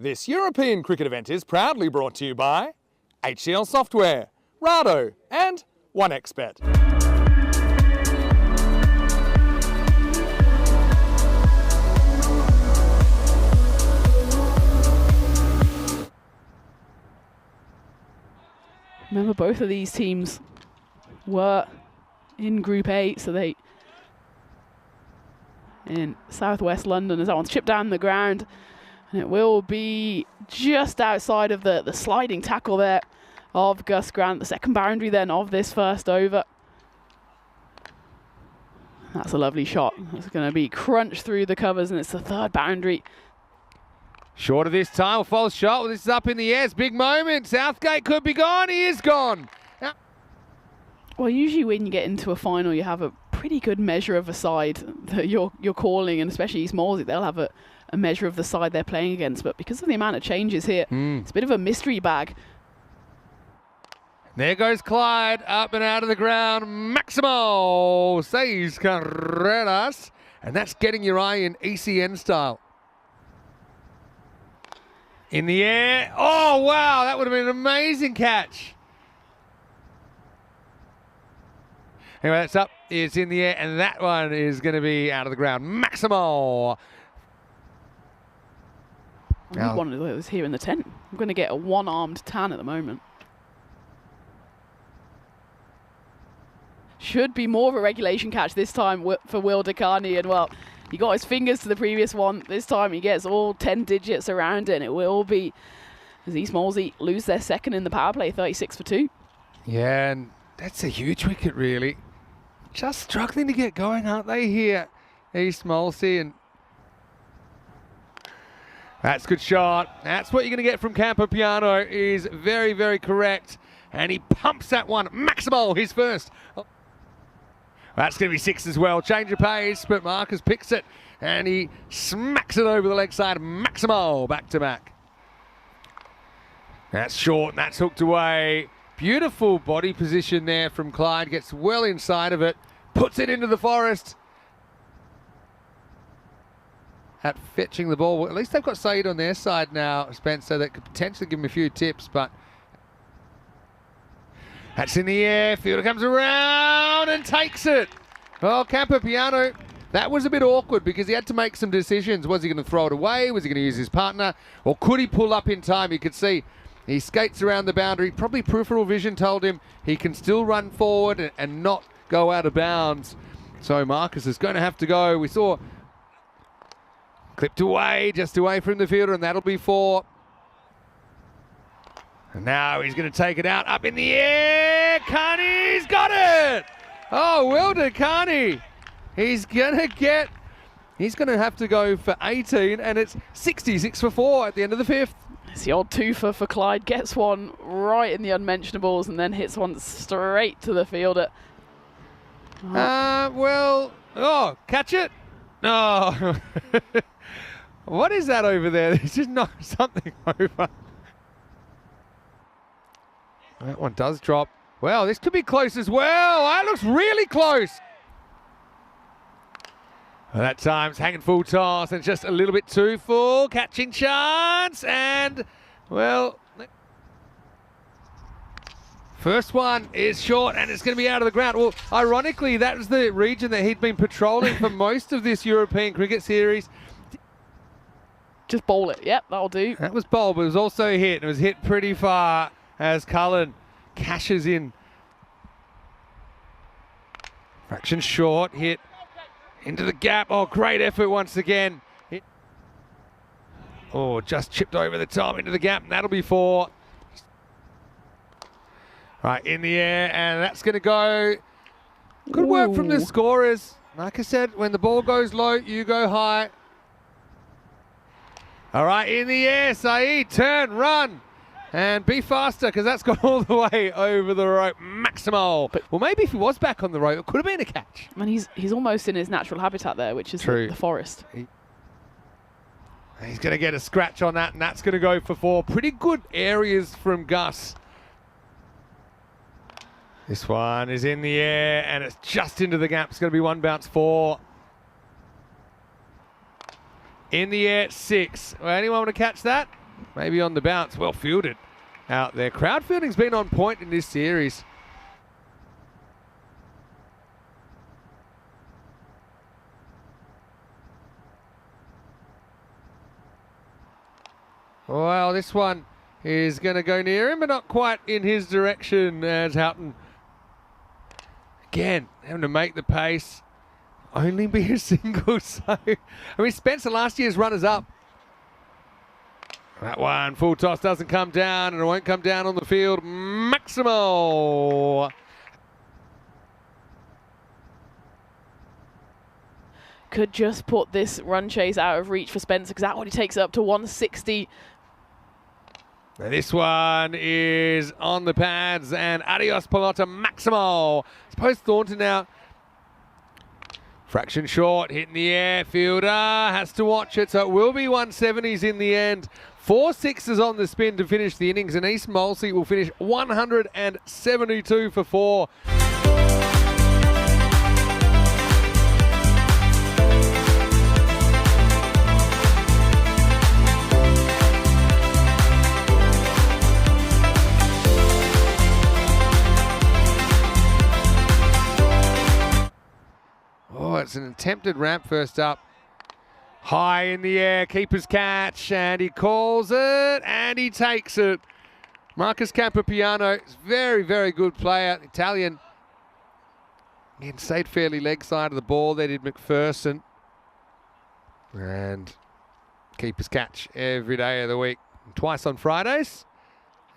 This European cricket event is proudly brought to you by HCL Software, Rado and 1xBet. Remember, both of these teams were in Group A, so they in southwest London as that one's chipped down the ground, and it will be just outside of the sliding tackle there of Gus Grant, the second boundary then of this first over. That's a lovely shot. It's going to be crunched through the covers, and it's the third boundary. Short of this time, a false shot. Well, this is up in the air. It's a big moment. Southgate could be gone. He is gone. Now, well, usually when you get into a final, you have a pretty good measure of a side that you're calling, and especially East Molesey, they'll have a measure of the side they're playing against. But because of the amount of changes here, it's a bit of a mystery bag. There goes Clyde, up and out of the ground. Maximo says carreras, and that's getting your eye in ECN style. In the air. Oh, wow, that would have been an amazing catch. Anyway, that's up. It's in the air, and that one is going to be out of the ground. Maximo. I need one of those here in the tent. I'm going to get a one-armed tan at the moment. Should be more of a regulation catch this time for Will Dakani, and well, he got his fingers to the previous one. This time he gets all 10 digits around it, and it will be, as East Molesey lose their second in the power play, 36 for 2. Yeah, and that's a huge wicket, really. Just struggling to get going, aren't they, here, East Molesey? And that's a good shot. That's what you're going to get from Campopiano. Is very, very correct. And he pumps that one. Maximo, his first. That's going to be 6 as well. Change of pace, but Marcus picks it, and he smacks it over the leg side. Maximo, back to back. That's short, and that's hooked away. Beautiful body position there from Clyde. Gets well inside of it, puts it into the forest. At fetching the ball. Well, at least they've got Saeed on their side now, Spencer, that could potentially give him a few tips, but that's in the air. Fielder comes around and takes it. Well, Campopiano, that was a bit awkward because he had to make some decisions. Was he going to throw it away? Was he going to use his partner? Or could he pull up in time? You could see he skates around the boundary. Probably peripheral vision told him he can still run forward and not go out of bounds. So Marcus is going to have to go. We saw clipped away, just away from the fielder, and that'll be 4. And now he's going to take it out, up in the air. Carney's got it. Oh, Wilder Carney. He's going to have to go for 18, and it's 66 for 4 at the end of the 5th. It's the odd twofer for Clyde. Gets one right in the unmentionables and then hits one straight to the fielder. Catch it. No. What is that over there? They just knocked something over. That one does drop. Well, this could be close as well. That looks really close. Well, that time's hanging full toss and just a little bit too full. Catching chance and, well, first one is short and it's going to be out of the ground. Well, ironically, that was the region that he'd been patrolling for most of this European cricket series. Just bowl it. Yep, that'll do. That was bowled, but it was also hit. It was hit pretty far as Cullen cashes in. Fraction short, hit into the gap. Oh, great effort once again. Just chipped over the top into the gap, and that'll be 4. Right, in the air, and that's going to go. Good work from the scorers. Like I said, when the ball goes low, you go high. All right, in the air, Saeed, turn, run, and be faster, because that's gone all the way over the rope. Maximo. Well, maybe if he was back on the rope, it could have been a catch. I mean, he's almost in his natural habitat there, which is the forest. He's going to get a scratch on that, and that's going to go for 4. Pretty good areas from Gus. This one is in the air, and it's just into the gap. It's going to be 1 bounce 4. In the air, 6. Well, anyone want to catch that? maybe on the bounce. Well fielded out there. Crowd fielding's been on point in this series. Well, this one is going to go near him, but not quite in his direction as Houghton, again, having to make the pace. Only be a single, so... I mean, Spencer last year's runners-up. That one, full toss, doesn't come down, and it won't come down on the field. Maximo! Could just put this run chase out of reach for Spencer, because that one he takes it up to 160. Now this one is on the pads, and adios pelota Maximo. It's post Thornton now. Fraction short, hit in the air. Fielder has to watch it, so it will be 170s in the end. 4 sixes on the spin to finish the innings, and East Molesey will finish 172 for 4. Oh, it's an attempted ramp first up. High in the air, keeper's catch, and he calls it, and he takes it. Marcus Campopiano is very, very good player. Italian. Again, stayed fairly leg side of the ball. There did McPherson. And keeper's catch every day of the week. Twice on Fridays.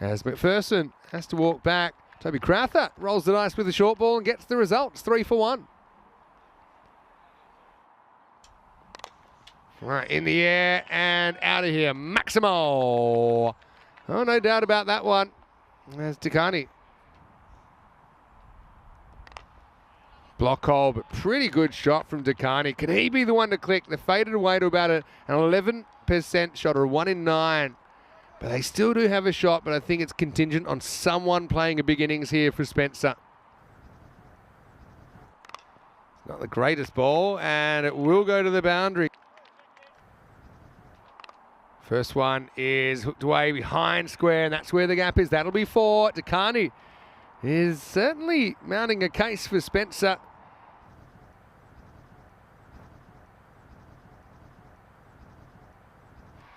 As McPherson has to walk back. Toby Crowther rolls the dice with a short ball and gets the result. It's 3 for 1. Right, in the air and out of here. Maximo. Oh, no doubt about that one. There's Takani. Block hole, but pretty good shot from Takani. Can he be the one to click? They faded away to about an 11% shot, or a 1 in 9. But they still do have a shot, but I think it's contingent on someone playing a big innings here for Spencer. Not the greatest ball, and it will go to the boundary. First one is hooked away behind square, and that's where the gap is. That'll be 4. Takani is certainly mounting a case for Spencer.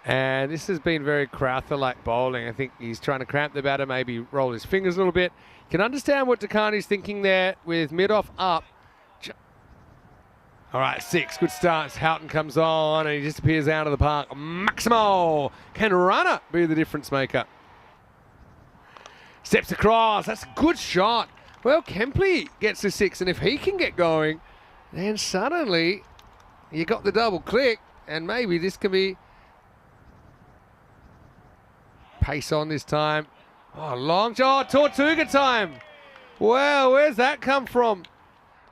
And this has been very Crowther-like bowling. I think he's trying to cramp the batter, maybe roll his fingers a little bit. You can understand what Takani's thinking there with mid-off up. All right, 6, good starts. Houghton comes on and he disappears out of the park. Maximo, can runner be the difference maker? Steps across, that's a good shot. Well, Kempley gets the 6, and if he can get going, then suddenly you got the double click, and maybe this can be pace on this time. Oh, long shot, Tortuga time. Well, where's that come from?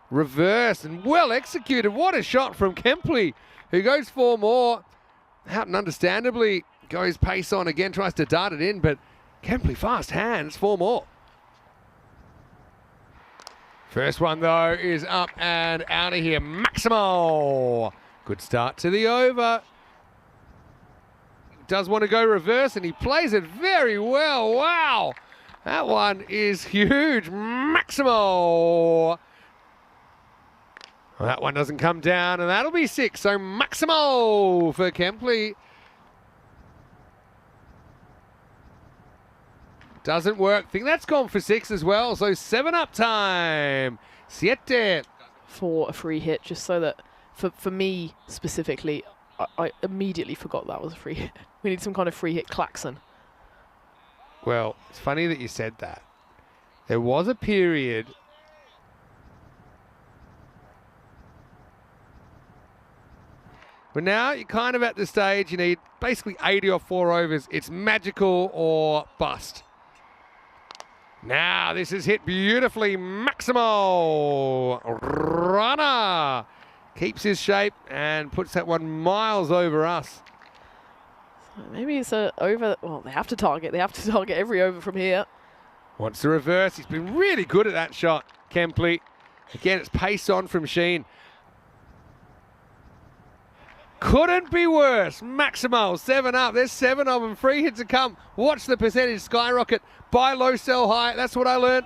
Reverse and well executed. What a shot from Kempley, who goes 4 more. Houghton understandably goes pace on again, tries to dart it in, but Kempley fast hands, 4 more. First one though is up and out of here. Maximo. Good start to the over. Does want to go reverse, and he plays it very well. Wow. That one is huge. Maximo. Well, that one doesn't come down, and that'll be 6. So Maximo for Kempley. Doesn't work. I think that's gone for 6 as well. So 7 up time. 7. For a free hit, just so that, for me specifically, I immediately forgot that was a free hit. We need some kind of free hit klaxon. Well, it's funny that you said that. There was a period but now you're kind of at the stage you need basically 80 or 4 overs. It's magical or bust. Now this is hit beautifully. Maximo. Runner. Keeps his shape and puts that one miles over us. So maybe it's a over. Well, they have to target. They have to target every over from here. Wants to reverse. He's been really good at that shot, Kempley. Again, it's pace on from Sheen. Couldn't be worse. Maximo, 7 up. There's 7 of them. Free hits to come. Watch the percentage skyrocket. Buy low, sell high. That's what I learned.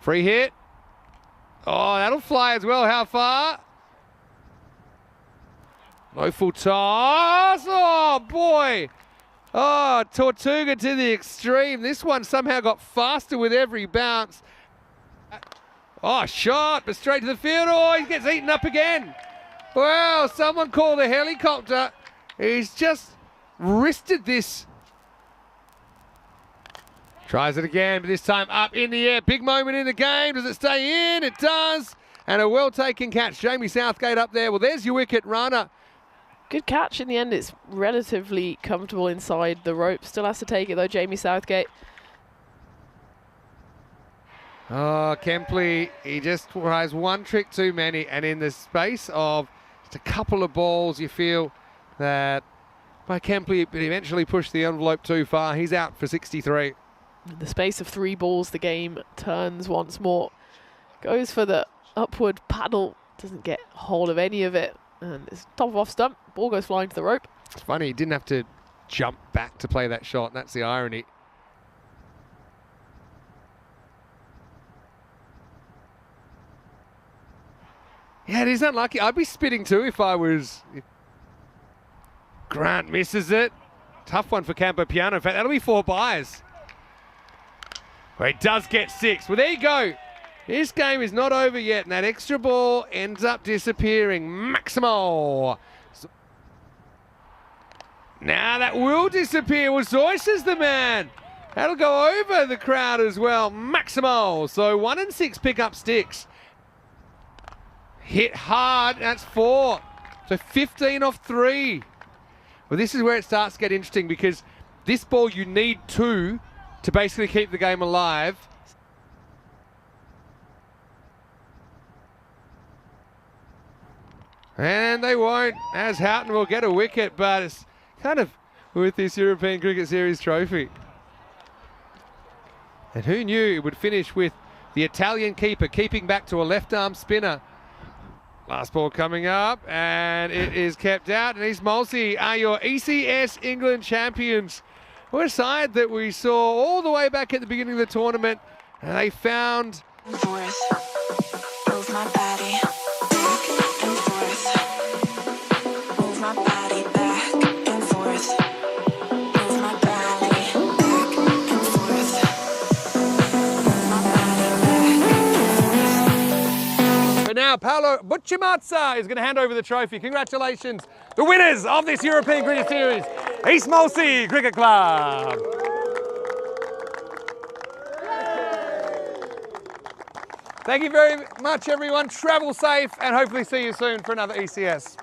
Free hit. Oh, that'll fly as well. How far? No full toss. Oh, boy. Oh, Tortuga to the extreme. This one somehow got faster with every bounce. Oh, shot, but straight to the field. Oh, he gets eaten up again. Well, someone called a helicopter. He's just wristed this. Tries it again, but this time up in the air. Big moment in the game. Does it stay in? It does. And a well-taken catch. Jamie Southgate up there. Well, there's your wicket, Rana. Good catch in the end. It's relatively comfortable inside the rope. Still has to take it, though, Jamie Southgate. Oh, Kempley, he just tries one trick too many. And in the space of just a couple of balls, you feel that by Kempley, it eventually pushed the envelope too far. He's out for 63. In the space of 3 balls, the game turns once more. Goes for the upward paddle. Doesn't get hold of any of it. And it's top of off stump. Ball goes flying to the rope. It's funny, he didn't have to jump back to play that shot. That's the irony. Yeah, it is unlucky. I'd be spitting too if I was... Grant misses it. Tough one for Campo Piano. In fact, that'll be 4 buys. Well, he does get 6. Well, there you go. This game is not over yet, and that extra ball ends up disappearing. Maximo. Now that will disappear. Well, Zoyce is the man. That'll go over the crowd as well. Maximo. So 1 and 6 pick up sticks. Hit hard. That's 4. So 15 off 3. Well, this is where it starts to get interesting because this ball you need 2 to basically keep the game alive. And they won't, as Houghton will get a wicket, but it's kind of with this European Cricket Series trophy. And who knew it would finish with the Italian keeper keeping back to a left-arm spinner. Last ball coming up, and it is kept out. And East Molsey are your ECS England champions. We're a side that we saw all the way back at the beginning of the tournament, and they found... Forth, move my body back and forth. Move my body back and forth. Move my body back and forth. Move my body back and forth. But now Paolo Bucciamazza is going to hand over the trophy. Congratulations, the winners of this European Cricket Series, East Molsey Cricket Club. Thank you very much, everyone. Travel safe and hopefully see you soon for another ECS.